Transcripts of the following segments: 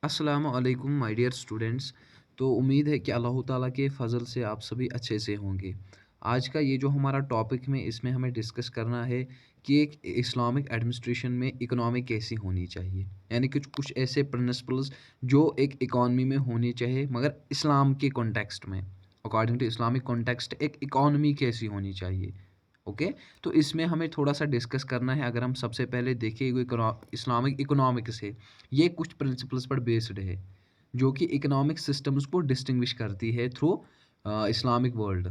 अस्सलामु अलैकुम my dear students. तो उम्मीद है कि अल्लाह ताला के फ़ज़ल से आप सभी अच्छे से होंगे। आज का ये जो हमारा टॉपिक में इसमें हमें डिस्कस करना है कि एक इस्लामिक एडमिनिस्ट्रेशन में इकोनॉमी कैसी होनी चाहिए। यानी कुछ कुछ ऐसे प्रिंसिपल्स जो एक इकॉनमी में होने चाहिए मगर इस्लाम के कॉन्टेक्स्ट में। अकॉर्डिंग टू इस्लामिक कॉन्टेक्स्ट एक इकॉनमी कैसी होनी चाहिए। ओके। तो इसमें हमें थोड़ा-सा डिस्कस करना है। अगर हम सबसे पहले देखें वो इस्लामिक इकोनॉमिक्स है। ये कुछ प्रिंसिपल्स पर बेस्ड है, जो कि इकोनॉमिक सिस्टम्स को डिस्टिंग्विश करती है थ्रू इस्लामिक वर्ल्ड।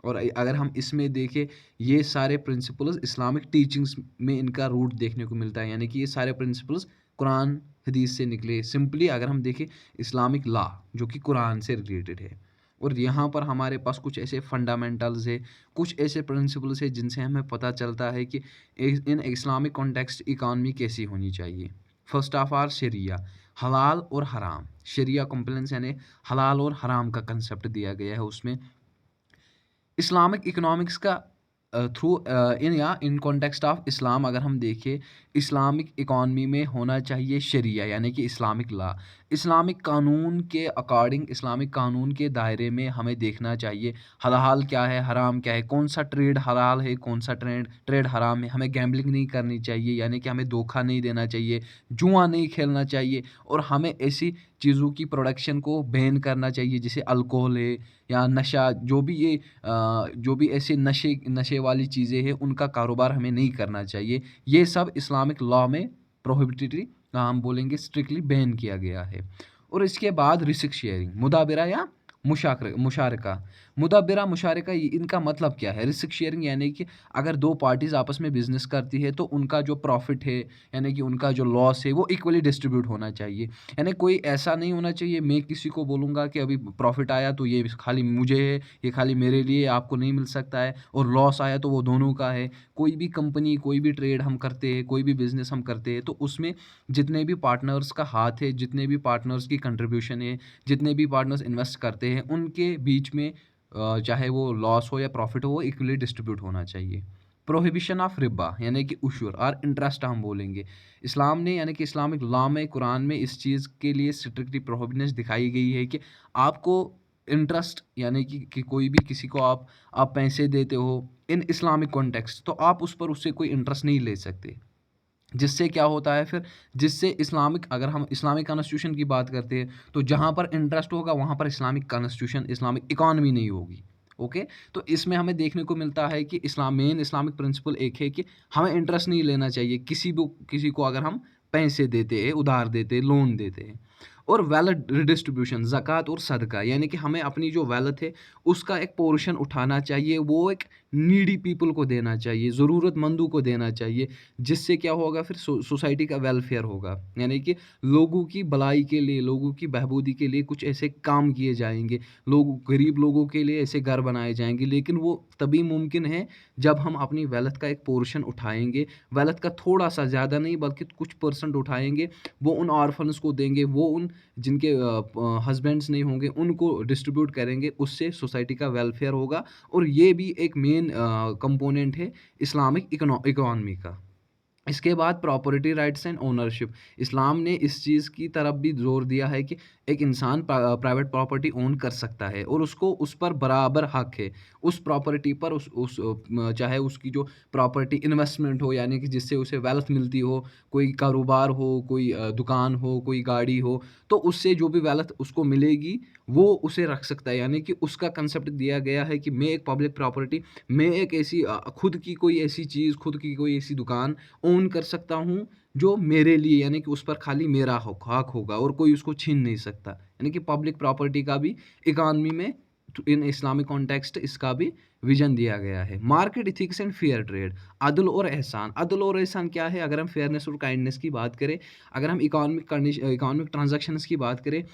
और अगर हम इसमें देखें, ये सारे प्रिंसिपल्स इस्लामिक टीचिंग्स में इनका रूट देखने को मिलता है। यानी कि ये सारे प्रिंसिपल्स कुरान, हदीस से निकले। सिंपली अगर हम देखें इस्लामिक लॉ जो कि कुरान से रिलेटेड है। और यहाँ पर हमारे पास कुछ ऐसे फंडामेंटल्स है, कुछ ऐसे प्रिंसिपल्स है जिनसे हमें पता चलता है कि इन इस्लामिक कॉन्टेक्स्ट इकॉनमी कैसी होनी चाहिए। फर्स्ट ऑफ ऑल शरिया, हलाल और हराम। शरिया कॉम्प्लायंस यानी हलाल और हराम का कंसेप्ट दिया गया है उसमें। इस्लामिक इकोनॉमिक्स का through in context of Islam अगर हम देखें, इस्लामिक इकॉनमी में होना चाहिए शरिया यानी कि इस्लामिक लॉ। इस्लामिक कानून के अकॉर्डिंग, इस्लामिक कानून के दायरे में हमें देखना चाहिए हलाल क्या है, हराम क्या है, कौन सा ट्रेड हलाल है, कौन सा ट्रेड ट्रेड हराम है। हमें गैम्बलिंग नहीं करनी चाहिए, यानी कि हमें धोखा नहीं देना चाहिए, जुआ नहीं खेलना चाहिए। और हमें ऐसी चीज़ों की प्रोडक्शन को बैन करना चाहिए जैसे अल्कोहल है या नशा, जो भी ऐसे नशे नशे वाली चीज़ें हैं उनका कारोबार हमें नहीं करना चाहिए। ये सब इस्लामिक लॉ में प्रोहिबिटेडली, हम बोलेंगे स्ट्रिक्टली बैन किया गया है। और इसके बाद रिस्क शेयरिंग, मुदाबिरा या मुशारका। मुदाबिरा मुशारका इनका मतलब क्या है? रिस्क शेयरिंग यानी कि अगर दो पार्टीज़ आपस में बिजनेस करती है तो उनका जो प्रॉफिट है यानी कि उनका जो लॉस है वो इक्वली डिस्ट्रीब्यूट होना चाहिए। यानी कोई ऐसा नहीं होना चाहिए मैं किसी को बोलूँगा कि अभी प्रॉफिट आया तो ये खाली मुझे है, ये खाली मेरे लिए, आपको नहीं मिल सकता है। और लॉस आया तो वो दोनों का है। कोई भी कंपनी, कोई भी ट्रेड हम करते हैं, कोई भी बिज़नेस हम करते हैं तो उसमें जितने भी पार्टनर्स का हाथ है, जितने भी पार्टनर्स की कंट्रीब्यूशन है, जितने भी पार्टनर्स इन्वेस्ट करते हैं उनके बीच में चाहे वो लॉस हो या प्रॉफिट हो वो इक्वली डिस्ट्रीब्यूट होना चाहिए। प्रोहिबिशन ऑफ रिबा यानी कि उशूर और इंटरेस्ट हम बोलेंगे। इस्लाम ने यानी कि इस्लामिक लॉ में, कुरान में इस चीज़ के लिए स्ट्रिक्टली प्रोहिबिटनेस दिखाई गई है कि आपको इंटरेस्ट यानी कि कोई भी किसी को आप पैसे देते हो इन इस्लामिक कॉन्टेक्स्ट तो आप उस पर उससे कोई इंटरेस्ट नहीं ले सकते। जिससे क्या होता है फिर, जिससे इस्लामिक, अगर हम इस्लामिक कॉन्स्टिट्यूशन की बात करते हैं तो जहाँ पर इंटरेस्ट होगा वहाँ पर इस्लामिक कॉन्स्टिट्यूशन, इस्लामिक इकॉनमी नहीं होगी। ओके। तो इसमें हमें देखने को मिलता है कि मेन इस्लामिक प्रिंसिपल एक है कि हमें इंटरेस्ट नहीं लेना चाहिए किसी को अगर हम पैसे देते हैं, उधार देते हैं, लोन देते हैं। और वेल्थ रिडिस्ट्रीब्यूशन, ज़कात और सदका, यानी कि हमें अपनी जो वेल्थ है उसका एक पोर्शन उठाना चाहिए, वो एक नीडी पीपल को देना चाहिए, ज़रूरतमंदों को देना चाहिए। जिससे क्या होगा फिर, सोसाइटी का वेलफेयर होगा। यानी कि लोगों की भलाई के लिए, लोगों की बहबूदी के लिए कुछ ऐसे काम किए जाएँगे। गरीब लोगों के लिए ऐसे घर बनाए जाएँगे, लेकिन वो तभी मुमकिन है जब हम अपनी वेल्थ का एक पोर्शन उठाएँगे। वेल्थ का थोड़ा-सा, ज़्यादा नहीं बल्कि कुछ परसेंट उठाएँगे, वो उन ऑर्फन्स को देंगे, वो उन जिनके हस्बैंड्स नहीं होंगे उनको डिस्ट्रीब्यूट करेंगे, उससे सोसाइटी का वेलफेयर होगा। और ये भी एक मेन कंपोनेंट है इस्लामिक इकोनॉमी का। इसके बाद प्रॉपर्टी राइट्स एंड ओनरशिप। इस्लाम ने इस चीज़ की तरफ भी ज़ोर दिया है कि एक इंसान प्राइवेट प्रॉपर्टी ओन कर सकता है और उसको उस पर बराबर हक है। उस प्रॉपर्टी पर चाहे उसकी जो प्रॉपर्टी इन्वेस्टमेंट हो यानी कि जिससे उसे वेल्थ मिलती हो, कोई कारोबार हो, कोई दुकान हो, कोई गाड़ी हो, तो उससे जो भी वेल्थ उसको मिलेगी वो उसे रख सकता है। यानी कि उसका कंसेप्ट दिया गया है कि मैं एक पब्लिक प्रॉपर्टी, मैं एक ऐसी खुद की कोई ऐसी चीज़, खुद की कोई ऐसी दुकान ओन कर सकता हूँ जो मेरे लिए, यानी कि उस पर खाली मेरा हक होगा और कोई उसको छीन नहीं सकता। यानी कि पब्लिक प्रॉपर्टी का भी इकॉनमी में, इन इस्लामिक कॉन्टेक्स्ट, इसका भी विजन दिया गया है। Market ethics and fair trade, अदल और एहसान। अदल और एहसान क्या है? अगर हम फेयरनेस और काइंडनेस की बात करें, अगर हम इकोनॉमिक ट्रांजैक्शंस की बात करें,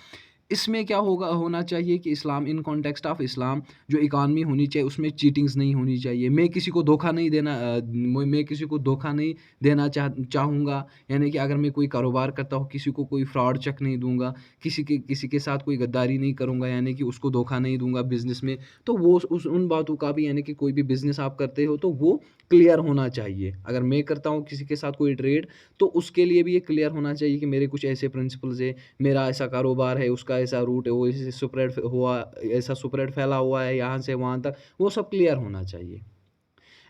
इसमें क्या होना चाहिए कि इस्लाम, इन कॉन्टेक्स्ट ऑफ इस्लाम, जो इकॉनमी होनी चाहिए उसमें चीटिंग्स नहीं होनी चाहिए। मैं किसी को धोखा नहीं देना, मैं किसी को धोखा नहीं देना चाहूँगा। यानी कि अगर मैं कोई कारोबार करता हूँ, किसी को कोई फ्रॉड चेक नहीं दूँगा, किसी के साथ कोई गद्दारी नहीं करूँगा, यानी कि उसको धोखा नहीं दूँगा बिज़नेस में। तो वो उन बातों का भी, यानी कि कोई भी बिज़नेस आप करते हो तो वो क्लियर होना चाहिए। अगर मैं करता हूँ किसी के साथ कोई ट्रेड, तो उसके लिए भी ये क्लियर होना चाहिए कि मेरे कुछ ऐसे प्रिंसिपल्स हैं, मेरा ऐसा कारोबार है, उसका ऐसा रूट है, वो ऐसे स्प्रेड हुआ, ऐसा स्प्रेड फैला हुआ है यहाँ से वहाँ तक, वो सब क्लियर होना चाहिए।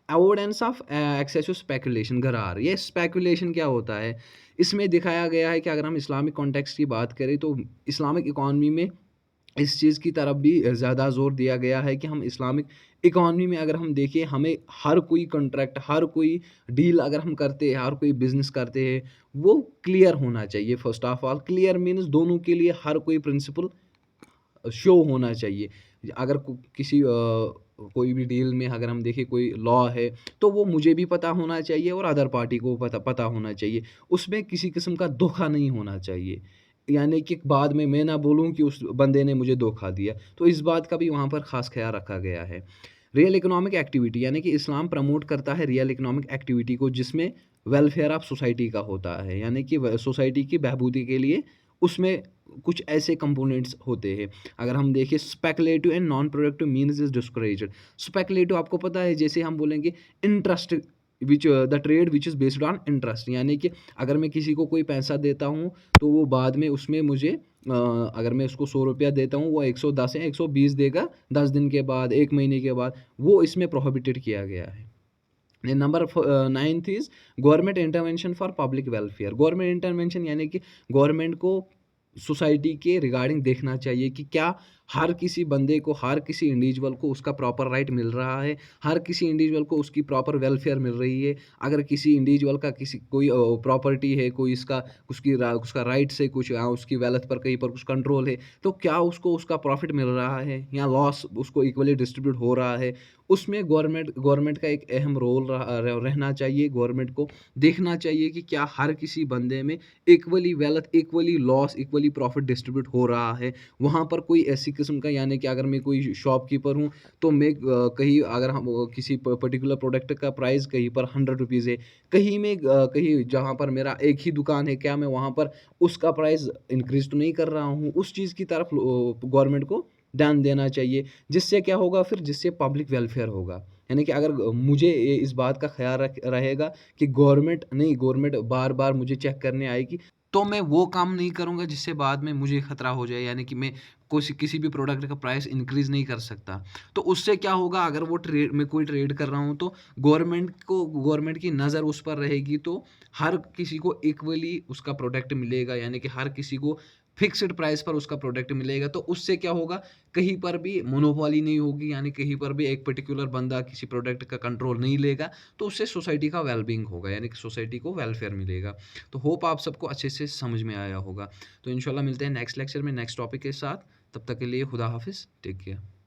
अवॉइडेंस ऑफ एक्सेसिव स्पेकुलेशन गरार, ये स्पेकुलेशन क्या होता है? इसमें दिखाया गया है कि अगर हम इस्लामिक कॉन्टेक्स्ट की बात करें तो इस्लामिक इकॉनमी में इस चीज़ की तरफ भी ज़्यादा ज़ोर दिया गया है कि हम इस्लामिक इकॉनमी में अगर हम देखें, हमें हर कोई कॉन्ट्रैक्ट, हर कोई डील अगर हम करते हैं, हर कोई बिज़नेस करते हैं, वो क्लियर होना चाहिए। First of all clear means दोनों के लिए हर कोई प्रिंसिपल शो होना चाहिए। अगर किसी कोई भी डील में अगर हम देखें कोई लॉ है, तो वो मुझे भी पता होना चाहिए और अदर पार्टी को पता पता होना चाहिए। उसमें किसी किस्म का धोखा नहीं होना चाहिए। यानी कि बाद में मैं ना बोलूँ कि उस बंदे ने मुझे धोखा दिया। तो इस बात का भी वहाँ पर ख़ास ख़्याल रखा गया है। रियल इकोनॉमिक एक्टिविटी, यानी कि इस्लाम प्रमोट करता है रियल इकोनॉमिक एक्टिविटी को, जिसमें वेलफेयर ऑफ सोसाइटी का होता है। यानी कि सोसाइटी की बहबूदी के लिए उसमें कुछ ऐसे कंपोनेंट्स होते हैं। अगर हम देखें, speculative and non productive means is discouraged. Speculative आपको पता है, जैसे हम बोलेंगे interest which the trade which is based on interest, यानी कि अगर मैं किसी को कोई पैसा देता हूँ, तो वो बाद में उसमें मुझे अगर मैं उसको 100 रुपया देता हूँ, वो 110 या 120 देगा 10 दिन के बाद, 1 महीने के बाद, वो इसमें प्रोहिबिटेड किया गया है। Number 9th is government intervention for public welfare. Government intervention यानी कि गवर्नमेंट को सोसाइटी के रिगार्डिंग देखना चाहिए कि क्या हर किसी बंदे को, हर किसी इंडिविजुअल को उसका प्रॉपर राइट मिल रहा है, हर किसी इंडिविजुअल को उसकी प्रॉपर वेलफेयर मिल रही है। अगर किसी इंडिविजुअल का किसी कोई प्रॉपर्टी है, कोई उसका राइट से कुछ उसकी वेल्थ पर कहीं पर कुछ कंट्रोल है, तो क्या उसको उसका प्रॉफिट मिल रहा है या लॉस उसको इक्वली डिस्ट्रीब्यूट हो रहा है? उसमें गवर्नमेंट का एक अहम रोल रहना चाहिए। गवर्नमेंट को देखना चाहिए कि क्या हर किसी बंदे में equally wealth, equally loss, equally profit distribute हो रहा है। वहाँ पर कोई ऐसी किस्म का, यानी कि अगर मैं कोई शॉपकीपर हूँ, तो मैं कहीं अगर हम किसी पर्टिकुलर प्रोडक्ट का प्राइस कहीं पर 100 रुपीज़ है, कहीं में कहीं जहाँ पर मेरा एक ही दुकान है, क्या मैं वहाँ पर उसका प्राइस इंक्रीज़ तो नहीं कर रहा हूँ? उस चीज़ की तरफ गवर्नमेंट को ध्यान देना चाहिए। जिससे क्या होगा फिर, जिससे पब्लिक वेलफेयर होगा। यानी कि अगर मुझे इस बात का ख़्याल रहेगा कि गवर्नमेंट बार-बार मुझे चेक करने आएगी, तो मैं वो काम नहीं करूँगा जिससे बाद में मुझे खतरा हो जाए। यानी कि मैं किसी भी प्रोडक्ट का प्राइस इंक्रीज़ नहीं कर सकता। तो उससे क्या होगा, अगर वो ट्रेड मैं कोई ट्रेड कर रहा हूँ, तो गवर्नमेंट की नज़र उस पर रहेगी, तो हर किसी को इक्वली उसका प्रोडक्ट मिलेगा। यानी कि हर किसी को फिक्स्ड प्राइस पर उसका प्रोडक्ट मिलेगा। तो उससे क्या होगा, कहीं पर भी मोनोपोली नहीं होगी, यानी कहीं पर भी एक पर्टिकुलर बंदा किसी प्रोडक्ट का कंट्रोल नहीं लेगा। तो उससे सोसाइटी का वेल-बीइंग होगा, यानी कि सोसाइटी को वेलफेयर मिलेगा। तो होप आप सबको अच्छे से समझ में आया होगा। तो इंशाल्लाह मिलते हैं नेक्स्ट लेक्चर में नेक्स्ट टॉपिक के साथ। तब तक के लिए खुदा हाफ़िज़, टेक केयर।